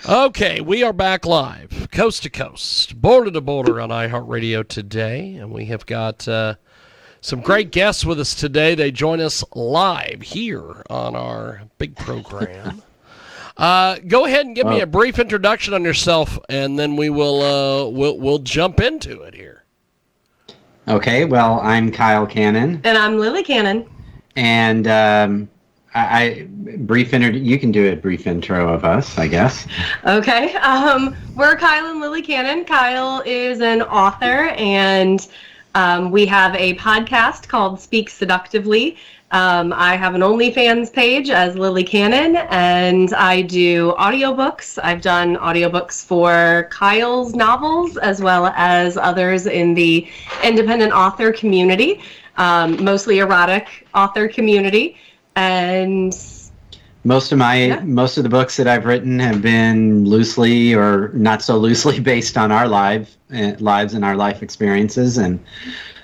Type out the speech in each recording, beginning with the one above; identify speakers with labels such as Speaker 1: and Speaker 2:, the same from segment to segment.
Speaker 1: Okay, we are back live, coast to coast, border to border on iHeartRadio today, and we have got some great guests with us today. They join us live here on our big program. Go ahead and give me a brief introduction on yourself, and then we will we'll jump into it here.
Speaker 2: Okay, well, I'm Kyle Cannon.
Speaker 3: And I'm Lilly Cannon.
Speaker 2: And you can do a brief intro of us, I guess.
Speaker 3: Okay, we're Kyle and Lilly Cannon. Kyle is an author, and we have a podcast called Speak Seductively. I have an OnlyFans page as Lilly Cannon, and I do audiobooks. I've done audiobooks for Kyle's novels as well as others in the independent author community, mostly erotic author community. And
Speaker 2: most of the books that I've written have been loosely or not so loosely based on our lives and our life experiences. And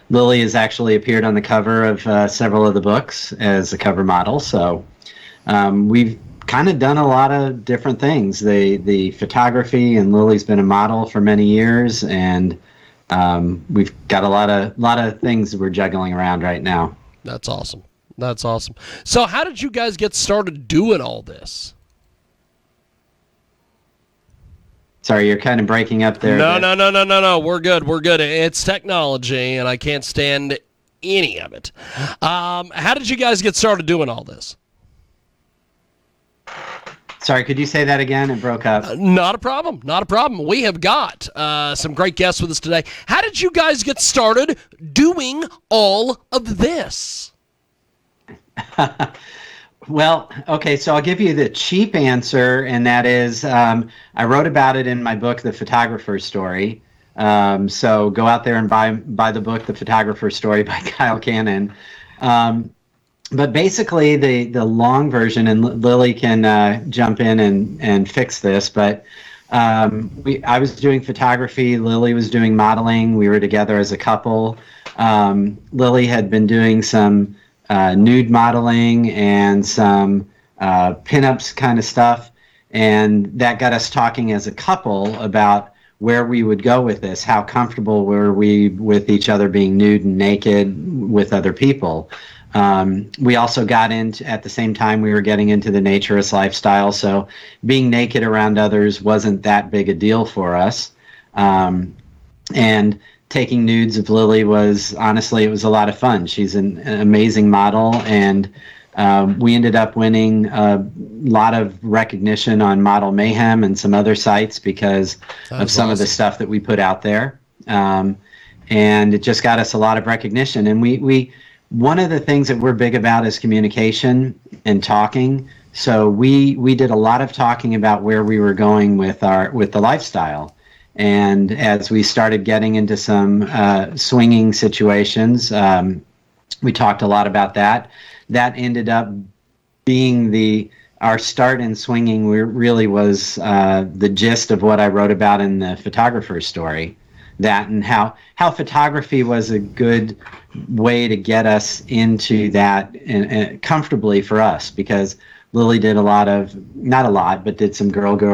Speaker 2: Lilly has actually appeared on the cover of several of the books as a cover model. So we've kind of done a lot of different things. The photography, and Lilly's been a model for many years, and we've got a lot of things that we're juggling around right now.
Speaker 1: That's awesome. That's awesome. So how did you guys get started doing all this?
Speaker 2: Sorry, you're kind of breaking up there.
Speaker 1: No. We're good. It's technology, and I can't stand any of it. How did you guys get started doing all this?
Speaker 2: Sorry, could you say that again? It broke up.
Speaker 1: Not a problem. We have got some great guests with us today. How did you guys get started doing all of this?
Speaker 2: Well, okay, so I'll give you the cheap answer, and that is I wrote about it in my book, The Photographer's Story. So go out there and buy the book, The Photographer's Story by Kyle Cannon. But basically, the long version, and Lilly can jump in and fix this, but I was doing photography, Lilly was doing modeling, we were together as a couple. Lilly had been doing some nude modeling and some pinups kind of stuff, and that got us talking as a couple about where we would go with this. How comfortable were we with each other being nude and naked with other people? We also got into, at the same time, we were getting into the naturist lifestyle, so being naked around others wasn't that big a deal for us. And taking nudes of Lilly was, honestly, it was a lot of fun. She's an amazing model, and we ended up winning a lot of recognition on Model Mayhem and some other sites because of some of the stuff that we put out there. And it just got us a lot of recognition. And we one of the things that we're big about is communication and talking. So we did a lot of talking about where we were going with the lifestyle. And as we started getting into some swinging situations, we talked a lot about that. That ended up being our start in swinging. Really was the gist of what I wrote about in The Photographer's Story. That and how photography was a good way to get us into that and comfortably for us, because Lilly did not a lot, but did some girl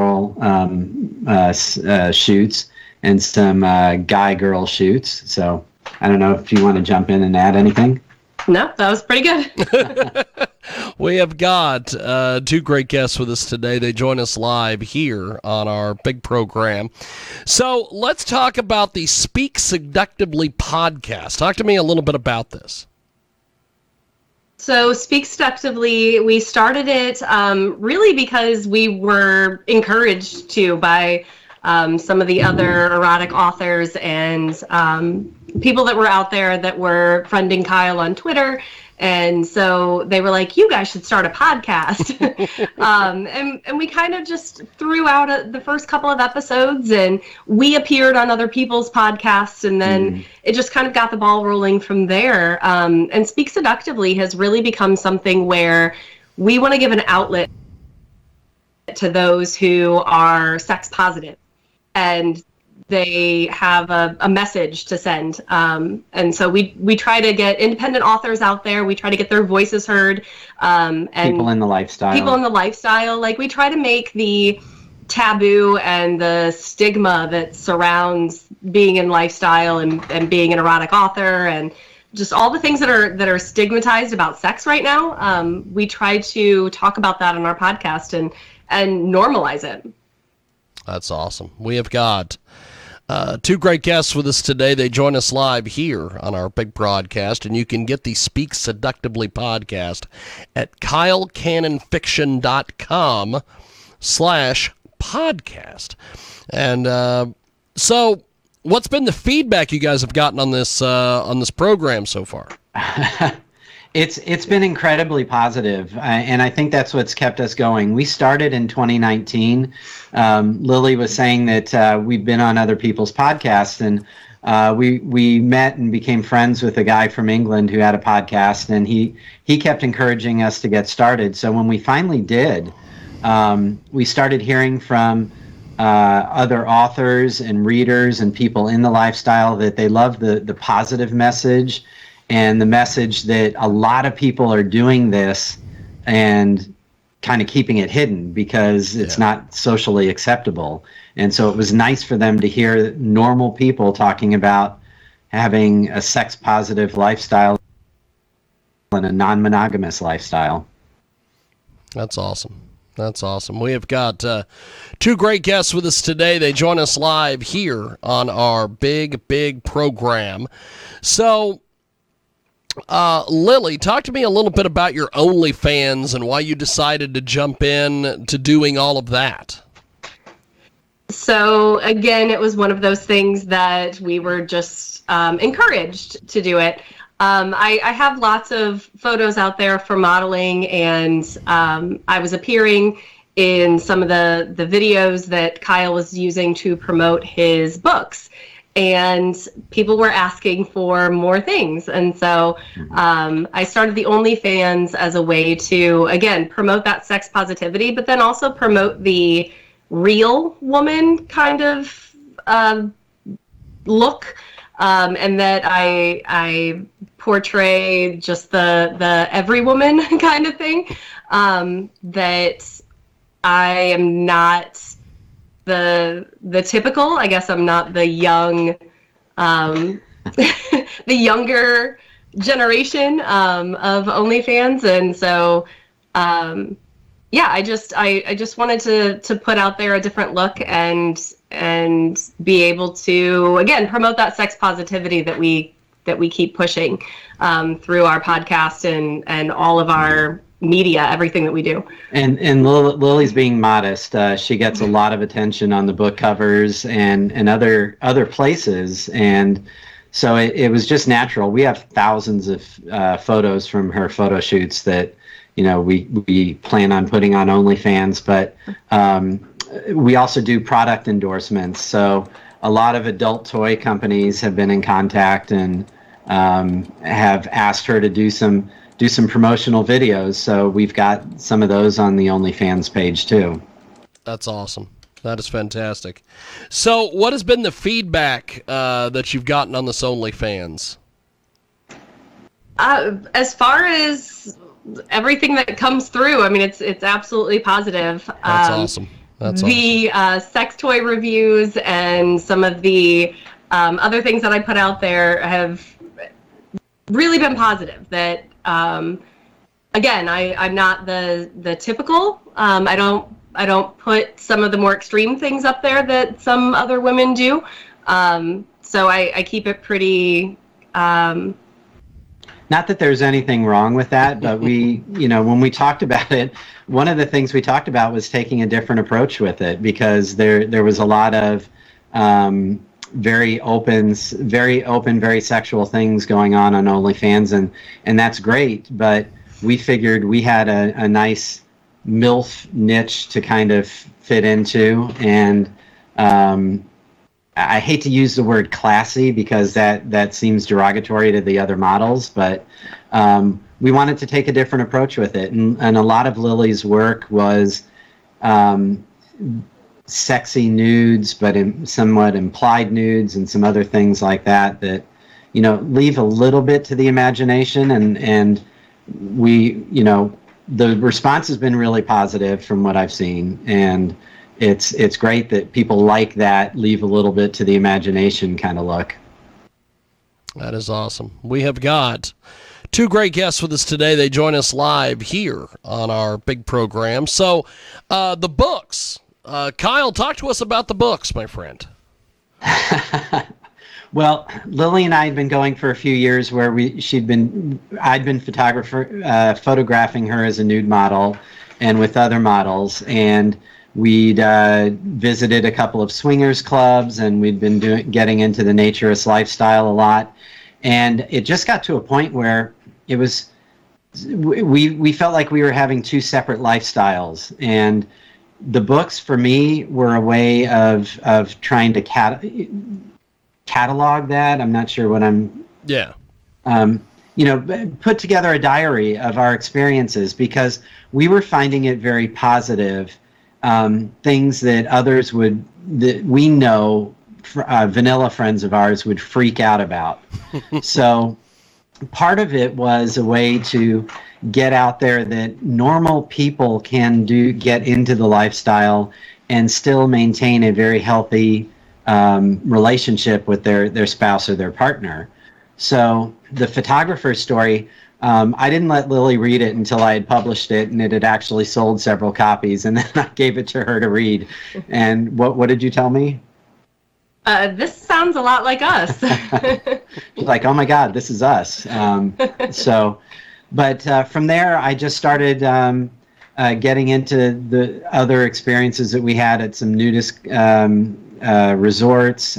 Speaker 2: shoots and some guy-girl shoots. So I don't know if you want to jump in and add anything.
Speaker 3: No, that was pretty good.
Speaker 1: We have got two great guests with us today. They join us live here on our big program. So let's talk about the Speak Seductively podcast. Talk to me a little bit about this.
Speaker 3: So Speak Seductively, we started it really because we were encouraged to by some of the other erotic authors and people that were out there that were friending Kyle on Twitter. And so they were like, you guys should start a podcast. And we kind of just threw out the first couple of episodes, and we appeared on other people's podcasts, and then it just kind of got the ball rolling from there. And Speak Seductively has really become something where we want to give an outlet to those who are sex positive, and they have a message to send. And so we try to get independent authors out there. We try to get their voices heard. And
Speaker 2: people in the lifestyle.
Speaker 3: Like, we try to make the taboo and the stigma that surrounds being in lifestyle and being an erotic author, and just all the things that are stigmatized about sex right now. We try to talk about that on our podcast and normalize it.
Speaker 1: That's awesome. We have got two great guests with us today. They join us live here on our big broadcast, and you can get the Speak Seductively podcast at kylecanonfiction.com/podcast. And so what's been the feedback you guys have gotten on this program so far?
Speaker 2: It's been incredibly positive, and I think that's what's kept us going. We started in 2019. Lilly was saying that we've been on other people's podcasts, and we met and became friends with a guy from England who had a podcast, and he kept encouraging us to get started. So when we finally did, we started hearing from other authors and readers and people in the lifestyle that they love the positive message, and the message that a lot of people are doing this and kind of keeping it hidden because it's not socially acceptable. And so it was nice for them to hear normal people talking about having a sex positive lifestyle and a non-monogamous lifestyle.
Speaker 1: That's awesome. That's awesome. We have got two great guests with us today. They join us live here on our big program. So, Lilly, talk to me a little bit about your OnlyFans and why you decided to jump in to doing all of that.
Speaker 3: So again, it was one of those things that we were just encouraged to do it. I have lots of photos out there for modeling, and I was appearing in some of the videos that Kyle was using to promote his books. And people were asking for more things. And so I started the OnlyFans as a way to, again, promote that sex positivity, but then also promote the real woman kind of look, and that I portray just the every woman kind of thing, that I am not the typical. I guess I'm not the young, the younger generation of OnlyFans, and so I just wanted to put out there a different look and be able to again promote that sex positivity that we keep pushing through our podcast and all of our media, everything that we do.
Speaker 2: And Lily's being modest. She gets a lot of attention on the book covers and other places, and so it was just natural. We have thousands of photos from her photo shoots that we plan on putting on OnlyFans, but we also do product endorsements. So a lot of adult toy companies have been in contact and have asked her to do some promotional videos. So we've got some of those on the OnlyFans page too.
Speaker 1: That's awesome. That is fantastic. So what has been the feedback that you've gotten on this OnlyFans?
Speaker 3: As far as everything that comes through, I mean, it's absolutely positive.
Speaker 1: That's awesome. That's
Speaker 3: the
Speaker 1: awesome.
Speaker 3: Sex toy reviews and some of the other things that I put out there have really been positive. That again, I'm not the typical. I don't put some of the more extreme things up there that some other women do. So I keep it pretty.
Speaker 2: Not that there's anything wrong with that, but when we talked about it, one of the things we talked about was taking a different approach with it, because there was a lot of very open, very sexual things going on OnlyFans, and that's great, but we figured we had a nice MILF niche to kind of fit into, and I hate to use the word classy because that seems derogatory to the other models, but we wanted to take a different approach with it. And a lot of Lily's work was sexy nudes, but somewhat implied nudes and some other things like that leave a little bit to the imagination. And we, the response has been really positive from what I've seen. And it's great that people like that, leave a little bit to the imagination kind of look.
Speaker 1: That is awesome. We have got two great guests with us today. They join us live here on our big program. So, the books. Kyle, talk to us about the books, my friend.
Speaker 2: Well, Lilly and I had been going for a few years where I'd been photographing her as a nude model and with other models, and we'd visited a couple of swingers clubs, and we'd been getting into the naturist lifestyle a lot. And it just got to a point where we felt like we were having two separate lifestyles. And the books for me were a way of trying to catalog that. I'm not sure what I'm...
Speaker 1: Yeah.
Speaker 2: Put together a diary of our experiences, because we were finding it very positive. Things that that we know, vanilla friends of ours would freak out about. So part of it was a way to get out there that normal people can get into the lifestyle and still maintain a very healthy relationship with their spouse or their partner. So the photographer's story, I didn't let Lilly read it until I had published it, and it had actually sold several copies, and then I gave it to her to read. And what did you tell me?
Speaker 3: This sounds a lot like us.
Speaker 2: She's like, oh my God, this is us. But from there, I just started getting into the other experiences that we had at some nudist resorts.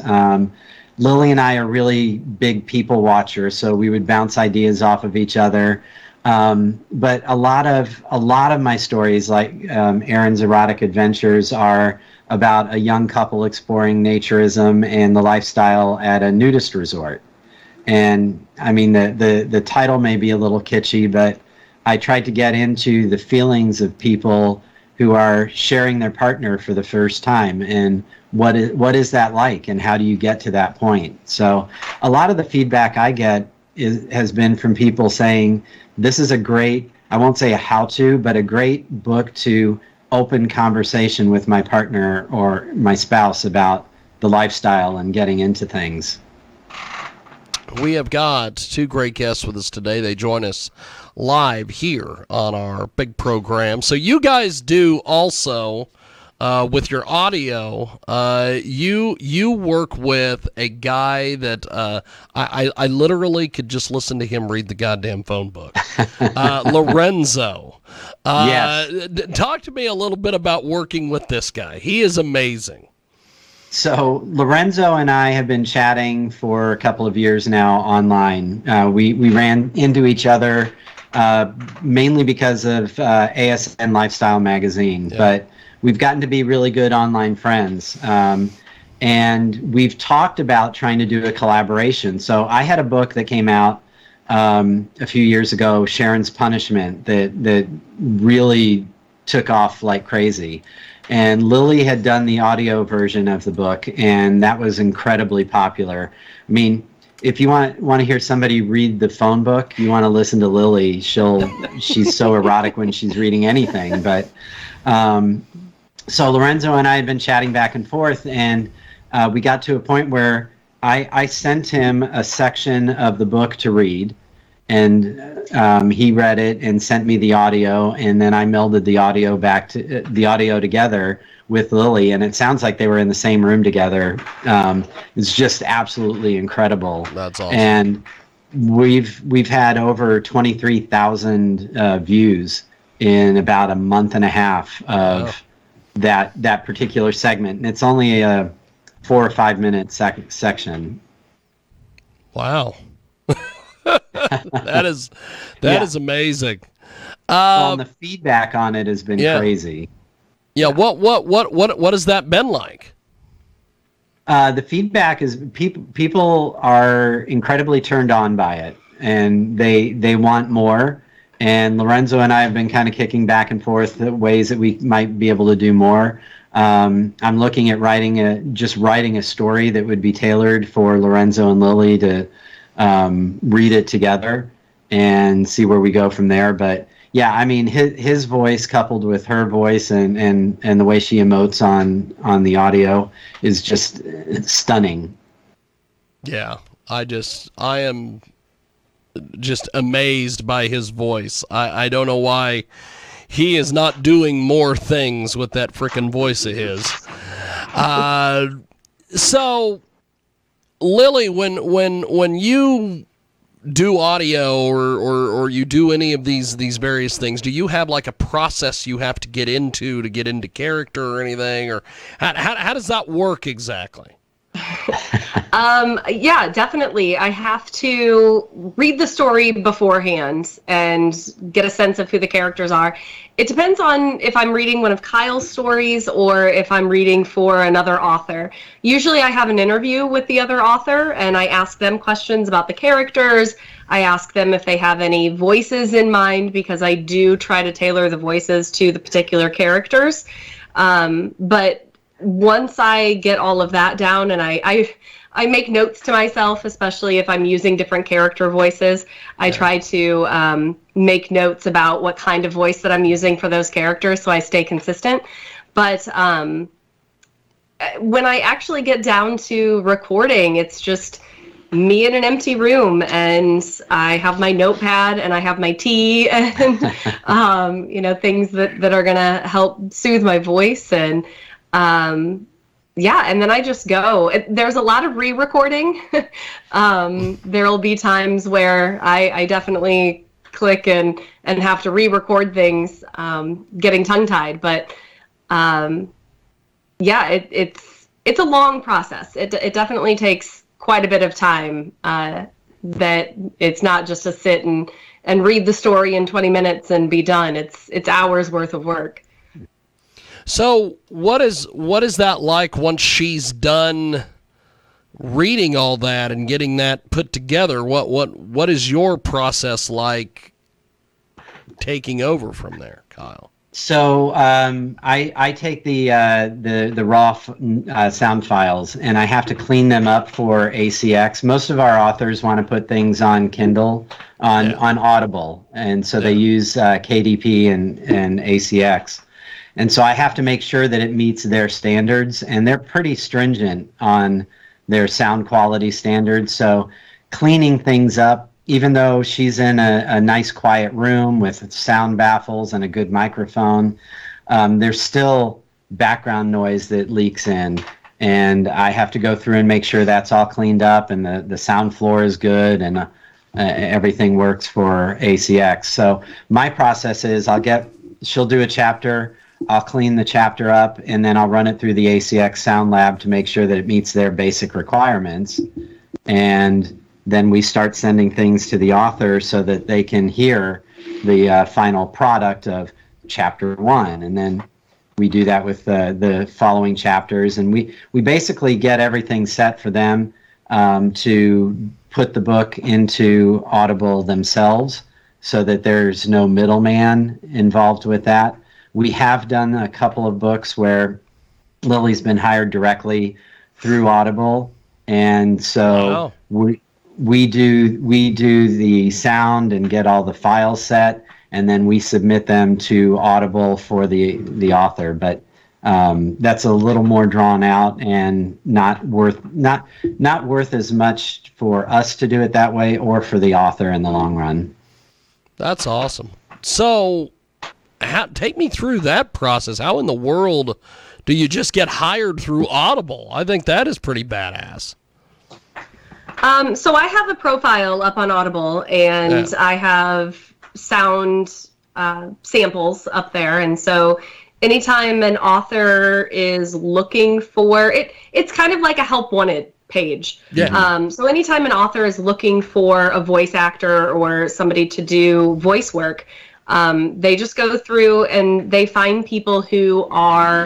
Speaker 2: Lilly and I are really big people watchers, so we would bounce ideas off of each other. But a lot of my stories, like Erin's erotic adventures, are about a young couple exploring naturism and the lifestyle at a nudist resort. And I mean, the title may be a little kitschy, but I tried to get into the feelings of people who are sharing their partner for the first time, and what is that like, and how do you get to that point? So a lot of the feedback I get has been from people saying, this is a great, I won't say a how-to, but a great book to open conversation with my partner or my spouse about the lifestyle and getting into things.
Speaker 1: We have got two great guests with us today. They join us live here on our big program. So you guys do also, with your audio, you work with a guy that I literally could just listen to him read the goddamn phone book. Lorenzo.
Speaker 2: Yes.
Speaker 1: Talk to me a little bit about working with this guy. He is amazing.
Speaker 2: So Lorenzo and I have been chatting for a couple of years now online. We ran into each other mainly because of ASN Lifestyle Magazine, but we've gotten to be really good online friends. And we've talked about trying to do a collaboration. So I had a book that came out a few years ago, Sharon's Punishment, that really took off like crazy. And Lilly had done the audio version of the book, and that was incredibly popular. I mean, if you want to hear somebody read the phone book, you want to listen to Lilly. She's so erotic when she's reading anything. But so Lorenzo and I had been chatting back and forth, and we got to a point where I sent him a section of the book to read, and he read it and sent me the audio, and then I melded the audio together with Lilly, and it sounds like they were in the same room together. It's just absolutely incredible.
Speaker 1: That's awesome.
Speaker 2: And we've had over 23,000 views in about a month and a half of that particular segment, and it's only a 4 or 5 minute section.
Speaker 1: Wow. that is amazing.
Speaker 2: And the feedback on it has been crazy.
Speaker 1: Yeah. What has that been like?
Speaker 2: The feedback is people are incredibly turned on by it, and they want more. And Lorenzo and I have been kind of kicking back and forth the ways that we might be able to do more. I'm looking at writing a story that would be tailored for Lorenzo and Lilly to read it together and see where we go from there. But yeah, I mean, his voice coupled with her voice and the way she emotes on the audio is just stunning.
Speaker 1: Yeah, I am just amazed by his voice. I don't know why he is not doing more things with that frickin' voice of his. So, Lily, when you do audio or you do any of these various things, do you have like a process you have to get into character or anything, or how does that work exactly?
Speaker 3: Yeah, definitely. I have to read the story beforehand and get a sense of who the characters are. It depends on if I'm reading one of Kyle's stories or if I'm reading for another author. Usually I have an interview with the other author and I ask them questions about the characters. I ask them if they have any voices in mind, because I do try to tailor the voices to the particular characters. But once I get all of that down, and I make notes to myself, especially if I'm using different character voices. I try to make notes about what kind of voice that I'm using for those characters so I stay consistent. But when I actually get down to recording, it's just me in an empty room, and I have my notepad and I have my tea and things that are gonna help soothe my voice. And and then I just go. There's a lot of re-recording. There'll be times where I definitely click and have to re-record things, getting tongue-tied. But it's a long process. It definitely takes quite a bit of time. That it's not just to sit and read the story in 20 minutes and be done. It's hours worth of work.
Speaker 1: So what is that like once she's done reading all that and getting that put together? What is your process like taking over from there, Kyle?
Speaker 2: So I take the raw sound files and I have to clean them up for ACX. Most of our authors want to put things on Kindle, on Audible, and so they use KDP and ACX. And so I have to make sure that it meets their standards, and they're pretty stringent on their sound quality standards. So cleaning things up, even though she's in a nice quiet room with sound baffles and a good microphone, there's still background noise that leaks in. And I have to go through and make sure that's all cleaned up and the sound floor is good and everything works for ACX. So my process is she'll do a chapter, I'll clean the chapter up, and then I'll run it through the ACX Sound Lab to make sure that it meets their basic requirements. And then we start sending things to the author so that they can hear the final product of chapter 1. And then we do that with the following chapters. And we basically get everything set for them to put the book into Audible themselves so that there's no middleman involved with that. We have done a couple of books where Lily's been hired directly through Audible, and so we do the sound and get all the files set, and then we submit them to Audible for the author. But that's a little more drawn out and not worth as much for us to do it that way, or for the author in the long run.
Speaker 1: That's awesome. So, take me through that process. How in the world do you just get hired through Audible? I think that is pretty badass.
Speaker 3: So I have a profile up on Audible, and I have sound samples up there. And so anytime an author is looking for it, it's kind of like a help wanted page. Yeah. So anytime an author is looking for a voice actor or somebody to do voice work, they just go through and they find people who are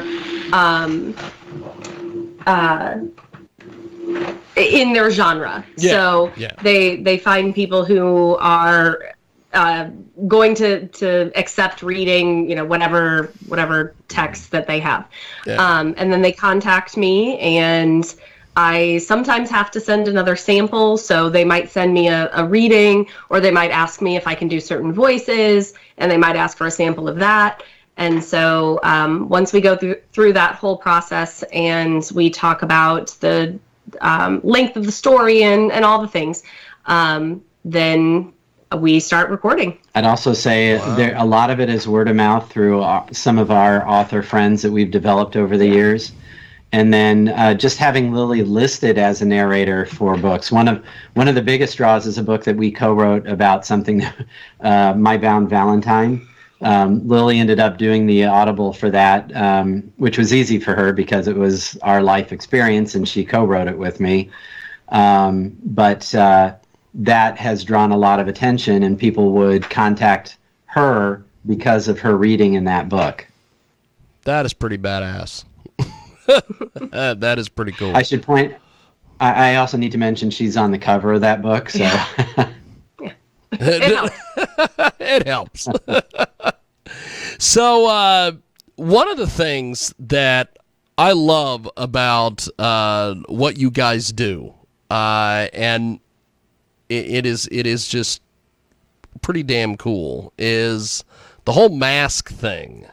Speaker 3: in their genre. Yeah. So they find people who are going to accept reading, whatever text that they have. Yeah. And then they contact me, and I sometimes have to send another sample, so they might send me a reading, or they might ask me if I can do certain voices, and they might ask for a sample of that. And so once we go through that whole process and we talk about the length of the story and all the things, then we start recording.
Speaker 2: I'd also say a lot of it is word of mouth through some of our author friends that we've developed over the years. And then just having Lilly listed as a narrator for books. One of the biggest draws is a book that we co-wrote about something, My Bound Valentine. Lilly ended up doing the Audible for that, which was easy for her because it was our life experience and she co-wrote it with me. But that has drawn a lot of attention, and people would contact her because of her reading in that book.
Speaker 1: That is pretty badass. That is pretty cool.
Speaker 2: I should point. I also need to mention she's on the cover of that book. So
Speaker 1: it helps. So one of the things that I love about what you guys do, and it is just pretty damn cool, is the whole mask thing.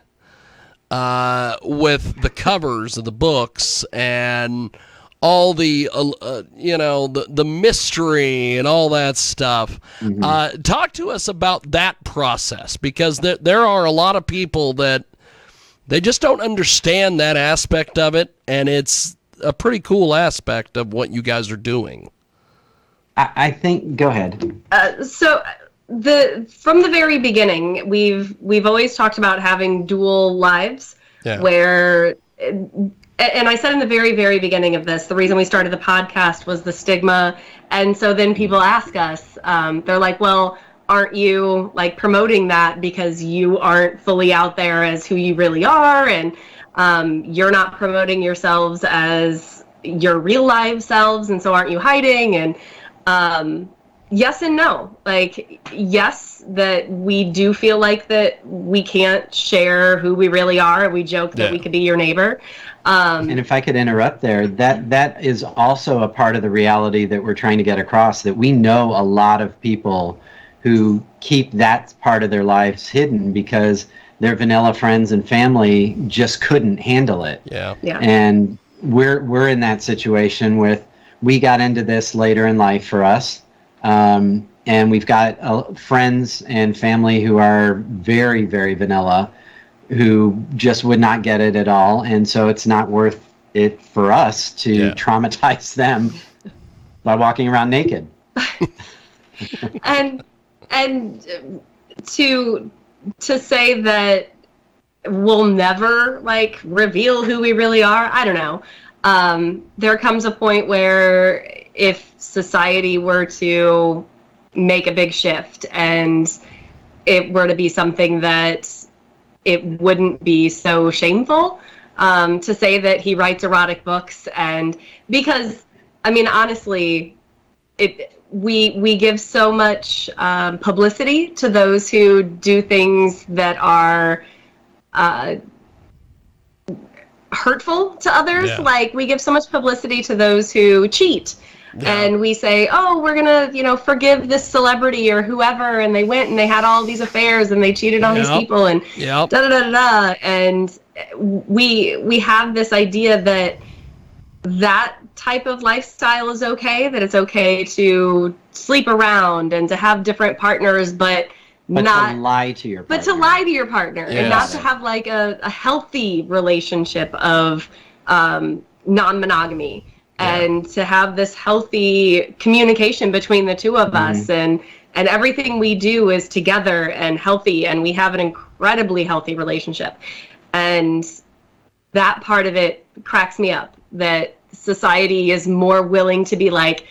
Speaker 1: With the covers of the books and all the the mystery and all that stuff. Mm-hmm. Talk to us about that process, because there are a lot of people that they just don't understand that aspect of it, and it's a pretty cool aspect of what you guys are doing.
Speaker 2: I think. Go ahead.
Speaker 3: From the very beginning, we've always talked about having dual lives, where, and I said in the very, very beginning of this, the reason we started the podcast was the stigma. And so then people ask us, they're like, well, aren't you like promoting that because you aren't fully out there as who you really are? And you're not promoting yourselves as your real life selves. And so aren't you hiding? And yes and no. Like, yes, that we do feel like that we can't share who we really are. We joke that we could be your neighbor.
Speaker 2: And if I could interrupt there, that is also a part of the reality that we're trying to get across, that we know a lot of people who keep that part of their lives hidden because their vanilla friends and family just couldn't handle it.
Speaker 1: Yeah.
Speaker 2: And we're in that situation with, we got into this later in life for us. And we've got friends and family who are very, very vanilla, who just would not get it at all. And so it's not worth it for us to traumatize them by walking around naked.
Speaker 3: and to say that we'll never like reveal who we really are, I don't know. There comes a point where if society were to make a big shift and it were to be something that it wouldn't be so shameful to say that he writes erotic books, and because I mean honestly, we give so much publicity to those who do things that are hurtful to others. Yeah. Like, we give so much publicity to those who cheat. Yeah. And we say, oh, we're going to, forgive this celebrity or whoever. And they went and they had all these affairs and they cheated on these people and da-da-da-da-da. And we have this idea that type of lifestyle is okay, that it's okay to sleep around and to have different partners, but not
Speaker 2: to lie to your partner.
Speaker 3: But to lie to your partner and not to have like a healthy relationship of non-monogamy. And to have this healthy communication between the two of us, and everything we do is together and healthy, and we have an incredibly healthy relationship. And that part of it cracks me up, that society is more willing to be like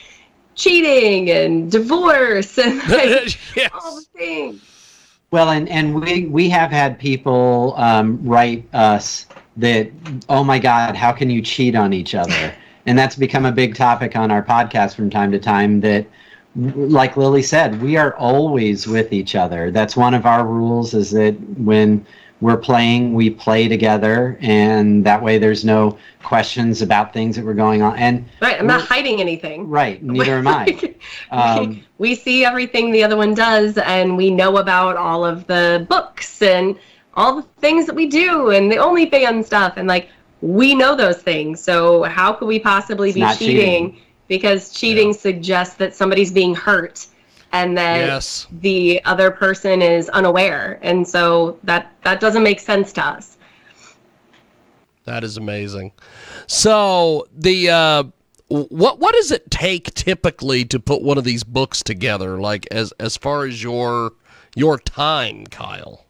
Speaker 3: cheating and divorce and like all the things.
Speaker 2: Well, and we have had people write us that, oh my God, how can you cheat on each other? And that's become a big topic on our podcast from time to time, that, like Lilly said, we are always with each other. That's one of our rules, is that when we're playing, we play together, and that way there's no questions about things that were going on. And
Speaker 3: right, I'm not hiding anything.
Speaker 2: Right, neither am I.
Speaker 3: We see everything the other one does, and we know about all of the books and all the things that we do and the OnlyFans stuff, and like we know those things. So how could we possibly be cheating? Because cheating suggests that somebody's being hurt and that the other person is unaware. And so that doesn't make sense to us.
Speaker 1: That is amazing. So the what does it take typically to put one of these books together? Like as far as your time, Kyle?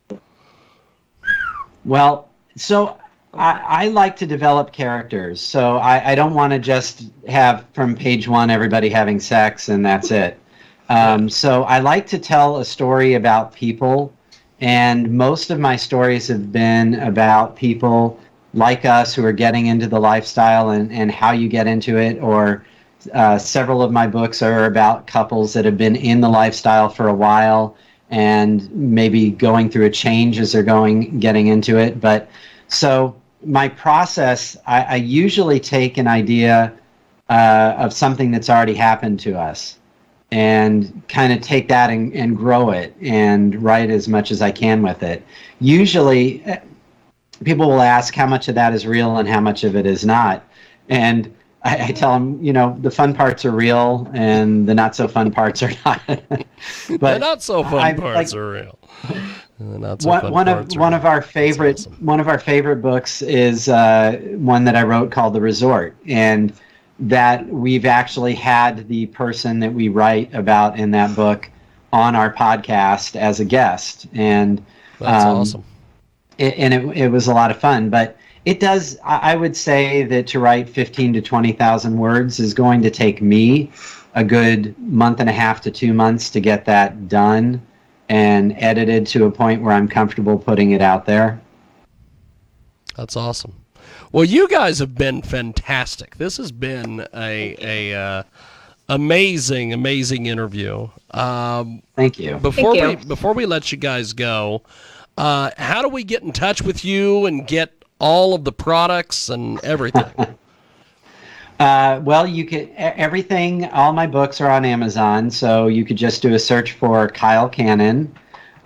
Speaker 2: Well, so I like to develop characters. So I don't want to just have from page one everybody having sex and that's it. So I like to tell a story about people, and most of my stories have been about people like us who are getting into the lifestyle and how you get into it, or several of my books are about couples that have been in the lifestyle for a while and maybe going through a change as they're getting into it. But so my process, I usually take an idea of something that's already happened to us and kind of take that and grow it and write as much as I can with it. Usually people will ask how much of that is real and how much of it is not. And I tell them, the fun parts are real and the not so fun parts are not. But
Speaker 1: the not so fun parts are real.
Speaker 2: One of our favorite books is one that I wrote called The Resort, and that we've actually had the person that we write about in that book on our podcast as a guest, and
Speaker 1: that's awesome.
Speaker 2: It was a lot of fun. But it does. I would say that to write 15 to 20,000 words is going to take me a good month and a half to 2 months to get that done and edited to a point where I'm comfortable putting it out there.
Speaker 1: That's awesome. Well, you guys have been fantastic. This has been a amazing interview.
Speaker 2: Thank you.
Speaker 1: Before we let you guys go, how do we get in touch with you and get all of the products and everything?
Speaker 2: Well, you could everything. All my books are on Amazon, so you could just do a search for Kyle Cannon.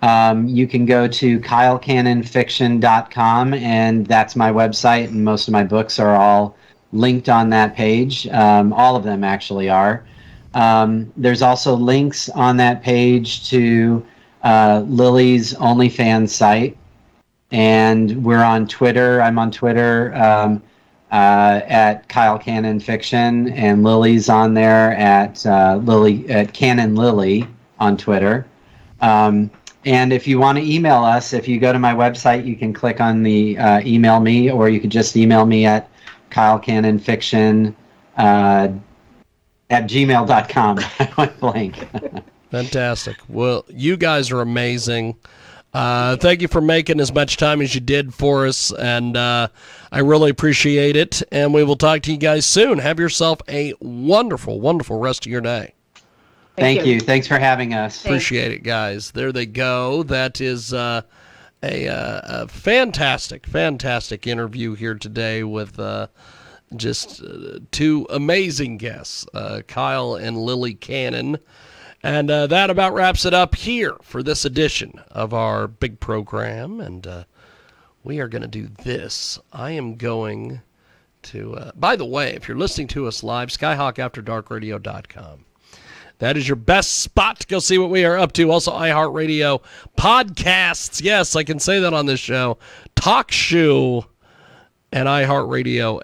Speaker 2: You can go to kylecannonfiction.com, and that's my website, and most of my books are all linked on that page. All of them actually are. There's also links on that page to Lilly's OnlyFans site, and we're on Twitter. I'm on Twitter at Kyle Cannon Fiction, and Lily's on there at Cannon Lilly on Twitter. And if you want to email us, if you go to my website, you can click on the email me, or you could just email me at kylecannonfiction at gmail.com. I went blank.
Speaker 1: Fantastic. Well, you guys are amazing. Thank you for making as much time as you did for us, and I really appreciate it. And we will talk to you guys soon. Have yourself a wonderful, wonderful rest of your day.
Speaker 2: Thank you. Thanks for having us.
Speaker 1: Appreciate it, guys. There they go. That is a fantastic interview here today with just two amazing guests, Kyle and Lilly Cannon. And that about wraps it up here for this edition of our big program. And we are going to do this. I am going to, by the way, if you're listening to us live, skyhawkafterdarkradio.com. That is your best spot to go see what we are up to. Also, iHeartRadio podcasts. Yes, I can say that on this show. Talk Shoe and iHeartRadio